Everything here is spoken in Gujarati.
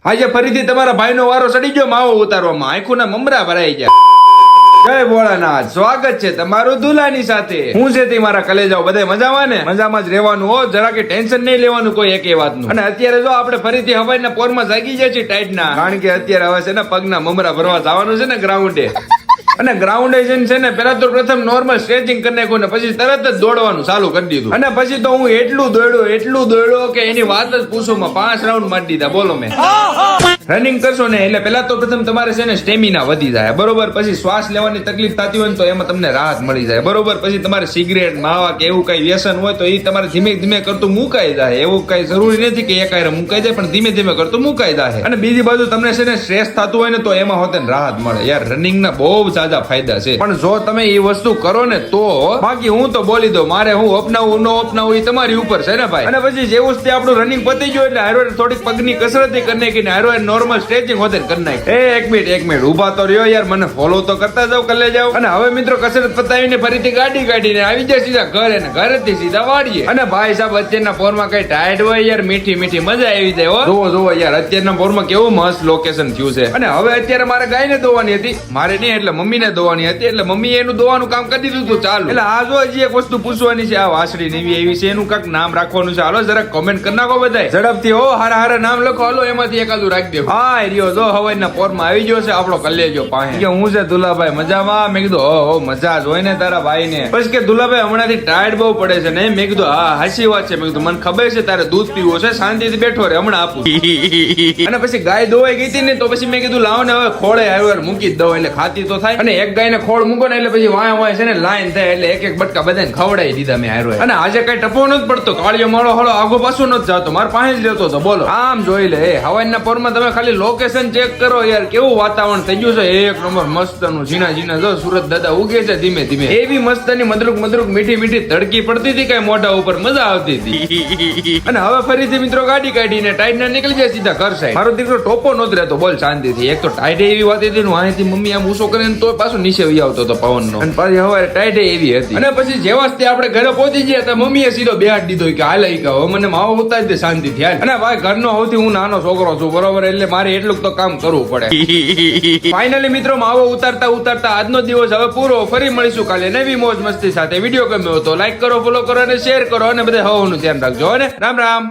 આજે ફરીથી તમારા ભાઈનો વારો ચડી ગયો માવો ઉતારવામાં. આંખોના મમરા ભરાઈ ગયા. જય ભોળાનાથ, સ્વાગત છે તમારું દુલાની સાથે. હું છે તે મારા કલેજાઓ બધા મજામાં ને? મજામાં જ રહેવાનું હો, જરા કે ટેન્શન નહીં લેવાનું કોઈ એક વાતનું. અને અત્યારે જો આપણે ફરીથી હવાઈના પોરમાં જાગી જાય છે ટાઈટના, કારણ કે અત્યારે હવે છે ને પગના મમરા ભરવા જવાનું છે ને ગ્રાઉન્ડે. અને ગ્રાઉન્ડેશન છે ને પેલા તો પ્રથમ નોર્મલ સ્ટ્રેચિંગ કરી નાખ્યું ને પછી તરત જ દોડવાનું ચાલુ કરી દીધું. અને પછી તો હું એટલું દોડ્યો કે એની વાત જ પૂછોમાં 5 રાઉન્ડ મારી દીધા. બોલો મેં રનિંગ કરશો ને એટલે પેલા તો પ્રથમ તમારે છે ને સ્ટેમિના વધી જાય, બરોબર. પછી શ્વાસ લેવાની તકલીફ થતી હોય ને તો એમાં તમને રાહત મળી જાય, બરોબર. પછી તમારે સિગરેટ માવા કે એવું કઈ વ્યસન હોય તો એ તમારે ધીમે ધીમે કરતું મુકાઈ જાય. એવું કઈ જરૂરી નથી કે એકાયરે મુકાઈ જાય, પણ ધીમે ધીમે કરતું મુકાઈ જાય. અને બીજી બાજુ તમને છે ને સ્ટ્રેસ થતું હોય ને તો એમાં હોતે રાહત મળે. યાર રનિંગ ના બહુ ફાયદા છે, પણ જો તમે એ વસ્તુ કરો ને તો. બાકી હું તો બોલી દઉં, મારે હું અપનાવું ન અપનાવું એ તમારી ઉપર છે ને ભાઈ. અને પછી જેવું જ આપણું રનિંગ પતી ગયું એટલે હારો થોડીક પગની કસરત કરી નાખીને હારો નોર્મલ સ્ટ્રેચિંગ હોતે કરી નાખી. એક મિનિટ ઉભા તો રહ્યો યાર, મને ફોલો તો કરતા જાવ, કલે જાવ. અને હવે મિત્રો કસરત પતાવીને ફરીથી ગાડી કાઢીને આવી જાય સીધા ઘરે ને ઘરેથી સીધા વાડીએ. અને ભાઈ સાહેબ અત્યારના પોરમાં કઈ ટાયર્ડ હોય યાર, મીઠી મજા આવી જાય. જોવો યાર અત્યારના પોરમાં કેવું મસ્ત લોકેશન થયું છે. અને હવે અત્યારે મારે ગાયને દોવાની હતી, મારે નહીં એટલે મમ્મીને દોવાની હતી, એટલે મમ્મી એનું દોવાનું કામ કરી દીધું હતું. ચાલો એટલે આ જો હજી એક વસ્તુ પૂછવાની છે, આ વાસળી નવી એવી છે, એનું કાંક નામ રાખવાનું છે. હાલો જરા કોમેન્ટ કરી નાખો બધાય ઝડપથી. હો હારા નામ લખો, હાલો એમાંથી એકાદું રાખી દેવું. હા રહ્યો જો હવાઈના પોરમાં આવી ગયો છે આપણો કલેજો પાસે. કે હું છે દુલાભાઈ મજામાં? મેં કીધું હો મજા જ હોય ને તારા ભાઈ ને. પછી કે દુલાભાઈ હમણાંથી ટાયર્ડ બહુ પડે છે ને? મેં કીધું હા હાચી વાત છે. મેં કીધું મને ખબર છે તારે દૂધ પીવું છે, શાંતિથી બેઠો રે હમણાં આપું. અને પછી ગાય દોવાઈ ગઈ હતી ને તો પછી મેં કીધું લાવો ને હવે ખોળે આવ્યો મૂકી જ દઉં એટલે ખાતી તો થાય. અને એક ગાયને ખોળ મૂકો ને એટલે પછી વાય છે ને લાઈન થાય, એટલે એક બટકા બધાને ખવડાવી દીધા મેં હારો. અને આજે કઈ ટપો નથી પડતો, કાળિયો માળો હળો આગો પાછો નથી જતો, મારા પાસે જ રહેતો હતો. બોલો આમ જોઈ લે હવાઈના પોરમાં તમે ખાલી લોકેશન ચેક કરો યાર, કેવું વાતાવરણ થઈ ગયું છે. એક નંબર મસ્તનું ઝીણા જો સુરત દાદા ઉગે છે ધીમે ધીમે. એવી મસ્તની મદરૂક મીઠી તડકી પડતી હતી, કઈ મોઢા ઉપર મજા આવતી હતી. અને હવે ફરીથી મિત્રો ગાડી કાઢીને ટાઈટ ના નીકળી જાય સીધા ઘર સાઈડ. મારો દીકરો ટોપો નતો રહેતો બોલ શાંતિથી. એક તો ટાઈટ એવી વાત હતી ને અહીંથી મમ્મી આમ ઊંચો કરીને તો પાછું નીચે વહી આવતો હતો પવનનો. અને પછી હવે ટાઈટ એવી હતી. અને પછી જેવા જ આપણે ઘરે પહોંચી ગયા તો મમ્મીએ સીધો બેહાડ દીધો કે હાલ હવે મને માવો ઉતારી દે શાંતિથી હાલ. અને ભાઈ ઘરનો સૌથી હું નાનો છોકરો છું, બરોબર, એટલે મારે એટલું તો કામ કરવું પડે. ફાઇનલી મિત્રો માવો ઉતારતા આજનો દિવસ હવે પૂરો. ફરી મળીશું કાલે નવી મોજ મસ્તી સાથે. વિડીયો ગમ્યો તો લાઈક કરો, ફોલો કરો અને શેર કરો. અને બધા હવાનું ધ્યાન રાખજો. રામ રામ.